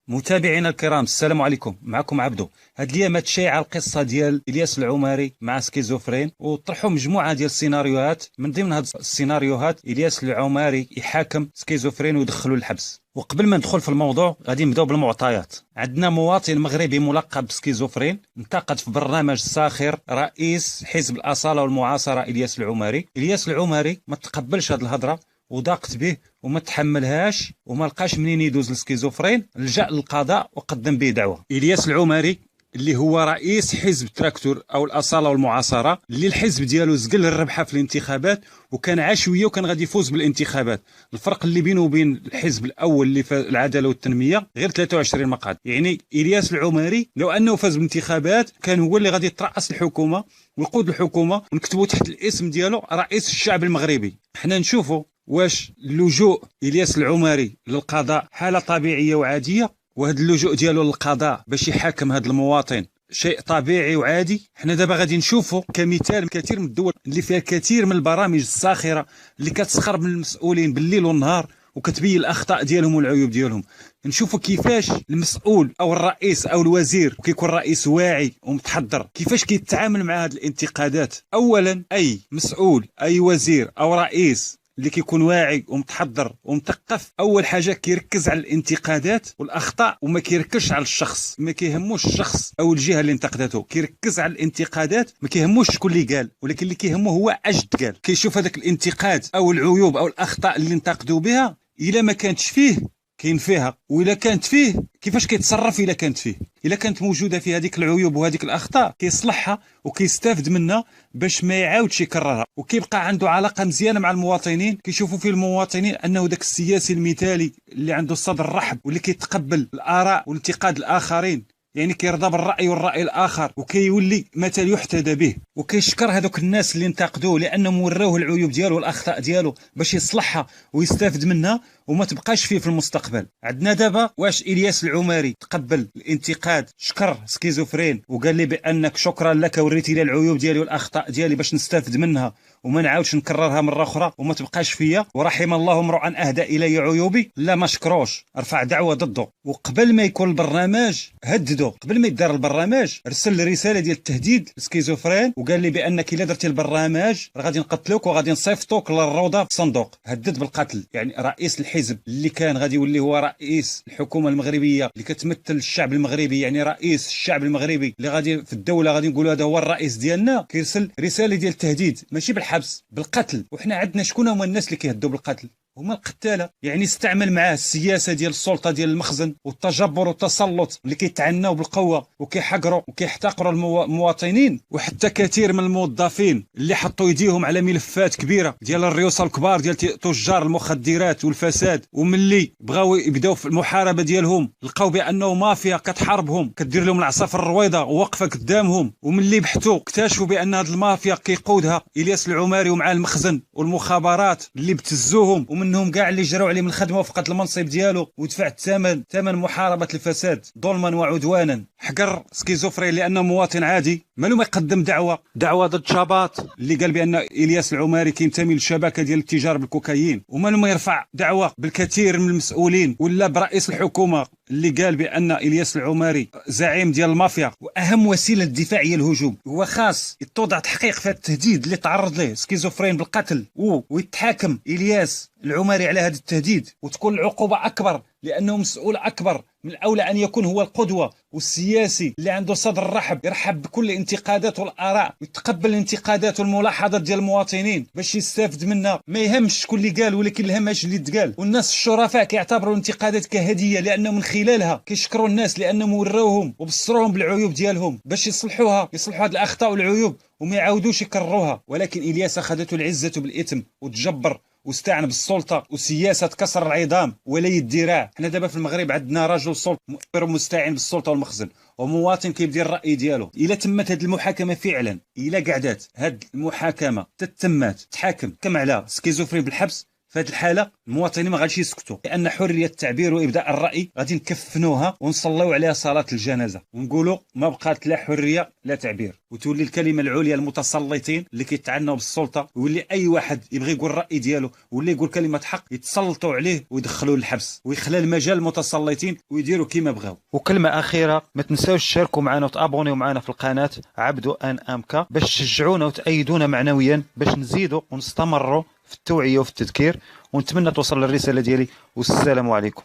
متابعينا الكرام، السلام عليكم. معكم عبدو. هاد الايامات شايعه القصه ديال الياس العماري مع سكيزوفرين، وطرحوا مجموعه ديال السيناريوهات. من ضمن هاد السيناريوهات الياس العماري يحاكم سكيزوفرين ويدخلوا للحبس. وقبل ما ندخل في الموضوع غادي نبداو بالمعطيات. عندنا مواطن مغربي ملقب بسكيزوفرين انتقد في برنامج ساخر رئيس حزب الاصاله والمعاصره الياس العماري. الياس العماري ما تقبلش هاد الهضره وضاقت به وما تحملهاش، وما لقاش منين يدوز للسكيزوفرين، لجأ للقضاء وقدم به دعوة. الياس العماري اللي هو رئيس حزب تراكتور او الاصاله والمعاصره، اللي الحزب ديالو زقل الربحه في الانتخابات وكان عشويه وكان غادي يفوز بالانتخابات. الفرق اللي بينه وبين الحزب الاول اللي في العداله والتنميه غير 23 مقعد. يعني الياس العماري لو انه فاز بالانتخابات كان هو اللي غادي يترأس الحكومه ويقود الحكومه، ونكتبوا تحت الاسم ديالو رئيس الشعب المغربي. حنا نشوفوا واش لجوء الياس العماري للقضاء حاله طبيعيه وعاديه، وهذا اللجوء ديالو للقضاء باش يحاكم هذا المواطن شيء طبيعي وعادي. حنا دابا غادي نشوفوا كمثال كثير من الدول اللي فيها كثير من البرامج الساخره اللي كتسخر من المسؤولين بالليل والنهار وكتبين الاخطاء ديالهم والعيوب ديالهم. نشوفوا كيفاش المسؤول او الرئيس او الوزير، وكيكون رئيس واعي ومتحضر، كيفاش كيتعامل مع هذه الانتقادات. اولا اي مسؤول اي وزير او رئيس اللي كيكون واعي ومتحضر ومثقف، اول حاجه كيركز على الانتقادات والاخطاء وما كيركزش على الشخص. ما كيهموش الشخص او الجهه اللي انتقدته، كيركز على الانتقادات. ما كيهموش شكون اللي قال، ولكن اللي كيهمه هو اش قال. كيشوف هذاك الانتقاد او العيوب او الاخطاء اللي انتقدوا بها، الا ما كانتش فيه كاين فيها، واذا كانت فيه كيفاش كيتصرف. اذا كانت فيه، اذا كانت موجوده في هذيك العيوب وهذيك الاخطاء، كيصلحها وكيستافد منها باش ما يعاودش يكررها، وكيبقى عنده علاقه مزيانه مع المواطنين. كيشوفوا في المواطنين انه ذاك السياسي المثالي اللي عنده الصدر رحب واللي كيتقبل الاراء والانتقاد الاخرين، يعني كيرضى بالراي والراي الاخر، وكيولي مثل يحتذى به. وكيشكر هذوك الناس اللي انتقدوه لانهم وروه العيوب ديالو والاخطاء ديالو باش يصلحها ويستافد منها وما تبقاش فيه في المستقبل. عندنا دابا واش الياس العماري تقبل الانتقاد، شكر سكيزوفرين وقال لي بانك شكرا لك وريتي لي العيوب ديالي والاخطاء ديالي باش نستافد منها وما نعاودش نكررها مره اخرى وما تبقاش فيا، ورحم الله امرؤا اهدى الي عيوبي. لا، ما شكروش، رفع دعوه ضده. وقبل ما يكون البرنامج هدده، قبل ما يدار البرنامج ارسل رساله ديال التهديد لسكيزوفرين وقال لي بانك الا درتي البرنامج غادي نقتلوك وغادي نصيفطوك للروضه في صندوق. هدد بالقتل. يعني رئيس الحزب اللي كان غادي يولي هو رئيس الحكومه المغربيه اللي كتمثل الشعب المغربي، يعني رئيس الشعب المغربي اللي غادي في الدوله غادي نقولوا هذا هو الرئيس ديالنا، كيرسل رساله ديال التهديد ماشي بالحبس، بالقتل. وحنا عندنا شكون هما الناس اللي كيهدوا بالقتل؟ هما القتاله. يعني استعمل معاه السياسه ديال السلطه ديال المخزن والتجبر والتسلط اللي كيتعناو بالقوه وكيحقروا وكيحتقروا المواطنين. وحتى كثير من الموظفين اللي حطوا يديهم على ملفات كبيره ديال الريوسه الكبار ديال تجار المخدرات والفساد، وملي بغاو يبداو في المحاربه ديالهم لقاو بانه مافيا كتحاربهم كدير لهم العصافر الرويضه وواقفه قدامهم. وملي بحثوا اكتشفوا بان هذه المافيا كيقودها الياس العماري ومع المخزن والمخابرات اللي بتزوهم، ومنهم كاع اللي جراو عليه من الخدمه وفقد المنصب ديالو ودفع ثمن محاربه الفساد ظلما وعدوانا. حقر سكيزوفرين لانه مواطن عادي، مالو ما يقدم دعوه ضد شاباط اللي قال بان الياس العماري كينتمي للشبكه ديال التجار بالكوكايين، ومالو ما يرفع دعوه بالكثير من المسؤولين ولا برئيس الحكومه اللي قال بان الياس العماري زعيم ديال المافيا. واهم وسيله للدفاع هي الهجوم. هو خاص يتوضع تحقيق في التهديد اللي تعرض له سكيزوفرين بالقتل، ويتحاكم الياس العماري على هذا التهديد، وتكون العقوبه اكبر لانه مسؤول اكبر. من الاولى ان يكون هو القدوه والسياسي اللي عنده صدر رحب، يرحب بكل الانتقادات والاراء ويتقبل الانتقادات والملاحظات ديال المواطنين باش يستافد منها. ما يهمش شكون اللي قال، ولكن الهم اش اللي تقال. والناس الشرفاء كيعتبروا الانتقادات كهديه لانه من خلالها كيشكروا الناس لانهم وروهم وبصروهم بالعيوب ديالهم باش يصلحوا هذه الاخطاء والعيوب وما يعاودوش يكرروها. ولكن الياس اخذته العزه بالاثم وتجبر واستعن بالسلطه وسياسه كسر العظام ولي الذراع. حنا دابا في المغرب عندنا رجل سلطه مستعين بالسلطه والمخزن ومواطن كيبدي الراي ديالو. الا تمت هذه المحاكمه فعلا، الا قعدات هذه المحاكمه تتمات تحاكم كم على سكيزوفرين بالحبس، في هذه الحاله المواطنين ما غاديش يسكتوا، لان حريه التعبير وابداء الراي غادي نكفنوها ونصليو عليها صلاه الجنازه ونقولوا ما بقات لا حريه لا تعبير، وتولي الكلمه العليا المتسلطين اللي كيتعنوا بالسلطه، ويولي اي واحد يبغي يقول الراي ديالو واللي يقول كلمه حق يتسلطوا عليه ويدخلوه للحبس ويخلى المجال المتسلطين ويديروا كما بغاو. وكلمه اخيره، ما تنساوش تشاركوا معنا وتابونيو معنا في القناه عبدو ان امك باش تشجعونا وتأيدونا معنويا باش نزيدوا ونستمروا في التوعيه وفي التذكير، ونتمنى توصل الرساله ديالي، والسلام عليكم.